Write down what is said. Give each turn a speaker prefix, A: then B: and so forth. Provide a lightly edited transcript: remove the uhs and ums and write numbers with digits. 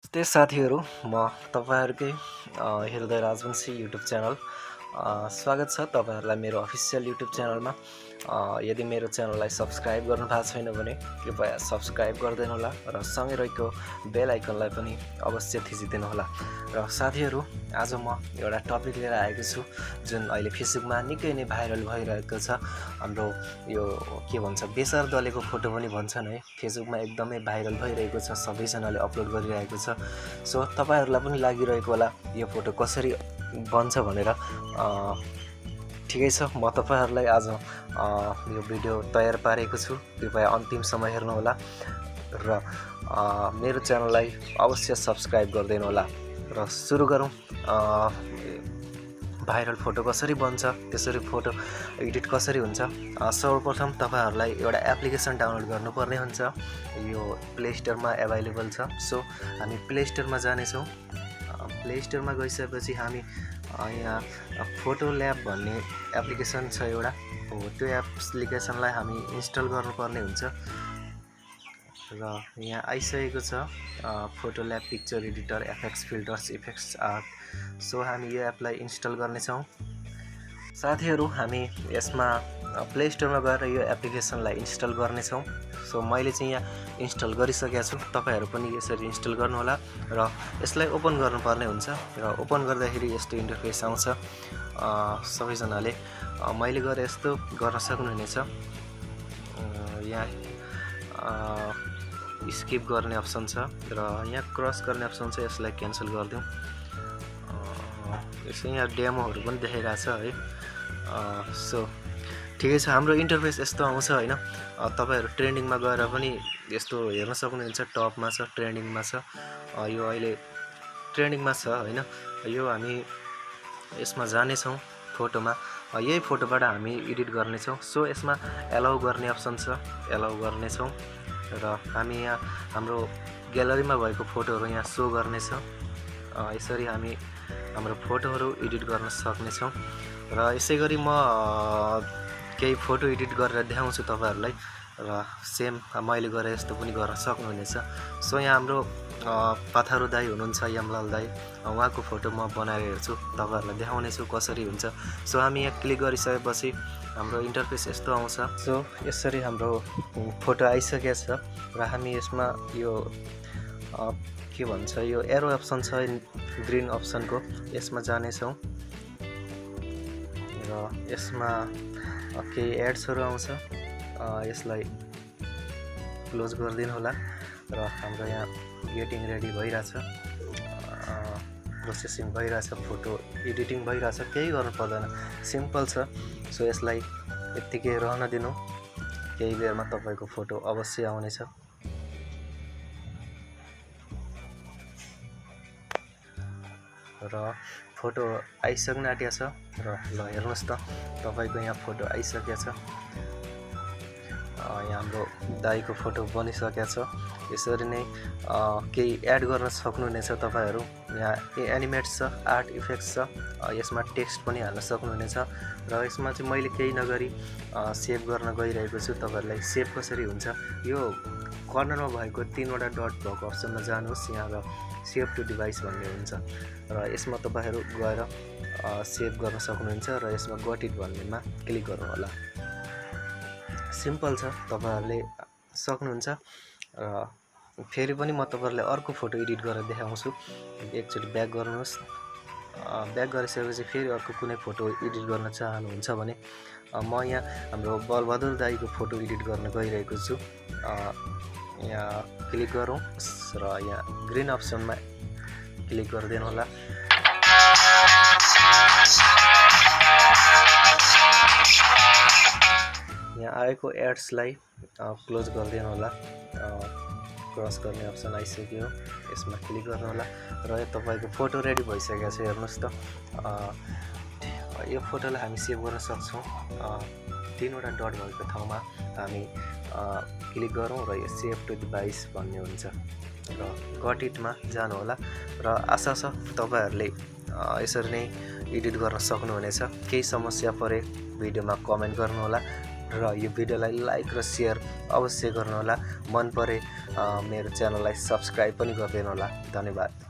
A: नमस्ते साथीहरू, म तपाईहरुकै हृदय राजवंशी युट्युब च्यानल स्वागत छ तपाईहरुलाई मेरो अफिसियल युट्युब च्यानलमा। यदि मेरो च्यानललाई सब्स्क्राइब गर्नु भएको छैन भने कृपया सब्स्क्राइब गरिदिनु होला र सँगै रहेको बेल आइकनलाई पनि अवश्य थिचिदिनु होला। र साथीहरू, आज म एउटा टपिक लिएर आएको छु जुन अहिले फेसबुकमा निकै नै भाइरल भइरहेको छ। हाम्रो यो के भन्छ बेसार दलेको फोटो पनि भन्छन् है, फेसबुकमा एकदमै भाइरल भइरहेको छ, सबैजनाले अपलोड गरिरहेको छ। सो तपाईहरुलाई पनि लागिरहेको होला यो फोटो कसरी बन्छ भनेर। ठिकै छ, म तपाईहरुलाई आज यो भिडियो तयार पारेको छु, कृपया अन्तिमसम्म हेर्नु होला र मेरो च्यानललाई अवश्य सब्स्क्राइब गरिदिनु होला। र सुरु गरौँ। भाइरल फोटो कसरी बन्छ, त्यसरी फोटो एडिट कसरी हुन्छ। सर्वप्रथम तपाईहरुलाई एउटा एप्लिकेसन डाउनलोड गर्नुपर्ने हुन्छ। यो प्ले स्टोरमा अभाइलेबल छ। सो हामी प्ले स्टोरमा जानेछौँ। प्ले स्टोरमा गइसकेपछि हामी यहाँ फोटो ल्याब भन्ने एप्लिकेसन छ एउटा, हो त्यो एप्लिकेसनलाई हामी इन्स्टल गर्नुपर्ने हुन्छ। र यहाँ आइसकेको छ photo lab picture editor, FX filters, effects art. So हामी यो एपलाई इन्स्टल गर्नेछौँ। साथीहरू, हामी यसमा प्ले स्टोरमा गएर यो एप्लिकेसनलाई इन्स्टल गर्नेछौँ। सो मैले चाहिँ यहाँ इन्स्टल गरिसकेको छु, तपाईहरु पनि यसरी इन्स्टल गर्नुहोला र यसलाई ओपन गर्नुपर्ने हुन्छ। र ओपन गर्दाखेरि यस्तो इन्टरफेस आउँछ। सबैजनाले मैले गरे यस्तो गर्न सक्नुहुनेछ। यहाँ स्किप गर्ने अप्सन छ र यहाँ क्रस गर्ने अप्सन छ, यसलाई क्यान्सल गरिदिउँ। यसो यहाँ डेमोहरू पनि देखाइरहेछ है। सो ठिकै छ, हाम्रो इन्टरफेस यस्तो आउँछ हैन। तपाईहरु ट्रेन्डिङमा गएर पनि यस्तो हेर्न सक्नुहुन्छ, टपमा छ, ट्रेन्डिङमा छ। यो अहिले ट्रेन्डिङमा छ हैन। यो हामी यसमा जानेछौँ फोटोमा। यही फोटोबाट हामी एडिट गर्नेछौँ। सो यसमा एलाउ गर्ने अप्सन छ, एलाउ गर्नेछौँ र हामी यहाँ हाम्रो ग्यालरीमा भएको फोटोहरू यहाँ सो गर्नेछ। यसरी हामी हाम्रो फोटोहरू एडिट गर्न सक्नेछौँ। र यसैगरी म केही फोटो एडिट गरेर देखाउँछु तपाईहरुलाई र सेम मैले गरे जस्तो पनि गर्न सक्नुहुनेछ। सो यहाँ हाम्रो पाथारो दाई हुनुहुन्छ, यमलाल दाई, उहाँको फोटो म बनाएर हेर्छु, तपाईहरुलाई देखाउने छु कसरी हुन्छ। सो हामी यहाँ क्लिक गरिसकेपछि हाम्रो इन्टरफेस यस्तो आउँछ। सो यसरी हाम्रो फोटो आइसकेको छ र हामी यसमा यो के भन्छ यो एरो अप्सन छ ग्रीन अप्सनको, यसमा जानेछौँ र यसमा केही एड्सहरू आउँछ। यसलाई क्लोज गरिदिनु होला र हाम्रो यहाँ गेटिङ रेडी भइरहेछ, प्रोसेसिङ भइरहेछ, फोटो एडिटिङ भइरहेछ। केही गर्नु पर्दैन, सिम्पल छ। सो यसलाई यत्तिकै रहन दिनु, केही बेरमा तपाईको फोटो अवश्य आउनेछ। र फोटो आइसक्न आँटेको छ र ल हेर्नुहोस् त, तपाईको यहाँ फोटो आइसकेको छ। यहाँ हाम्रो दाईको फोटो बनिसकेको छ। यसरी नै केही एड गर्न सक्नुहुनेछ तपाईहरु। यहाँ एनिमेट्स छ, आर्ट इफेक्ट्स छ, यसमा टेक्स्ट पनि हाल्न सक्नुहुनेछ। र यसमा चाहिँ मैले केही नगरी सेभ गर्न गइरहेको छु। तपाईहरुलाई सेभ कसरी हुन्छ, यो कर्नरमा भएको 3 वटा डट भएको अप्सनमा जानुहोस्, यहाँ र सेभ टु डिभाइस भन्ने हुन्छ र यसमा तपाईहरु गएर सेभ गर्न सक्नुहुन्छ र यसमा गट इट भन्नेमा क्लिक गर्नु होला। सिम्पल छ, तपाईहरुले सक्नुहुन्छ। र फेरि पनि म तपाईहरुलाई अर्को फोटो एडिट गरेर देखाउँछु। एकचोटि ब्याक गर्नुहोस्। ब्याक गरिसकेपछि फेरि अर्को कुनै फोटो एडिट गर्न चाहनुहुन्छ भने म यहाँ हाम्रो बलबहादुर दाईको फोटो एडिट गर्न गइरहेको छु। यहाँ क्लिक गरौँ र यहाँ ग्रीन अप्सनमा क्लिक गरिदिनु होला। यहाँ आएको एड्सलाई क्लोज गरिदिनु होला। क्रस गर्ने अप्सन आइसक्यो, यसमा क्लिक गर्नु होला र तपाईको फोटो रेडी भइसकेको छ। हेर्नुहोस् त, यो फोटोलाई हामी सेभ गर्न सक्छौँ। 3 वटा डट भएको ठाउँमा हामी क्लिक गरौँ र यो सेभ टु डिभाइस भन्ने हुन्छ र गट इटमा जानु होला। र आशा छ तपाईहरुले यसरी नै एडिट गर्न सक्नुहुनेछ। केही समस्या परे भिडियोमा कमेन्ट गर्नु होला। र यो भिडियोलाई लाइक र सेयर अवश्य गर्नुहोला। मन परे मेरो च्यानललाई सब्स्क्राइब पनि गरिदिनु होला। धन्यवाद।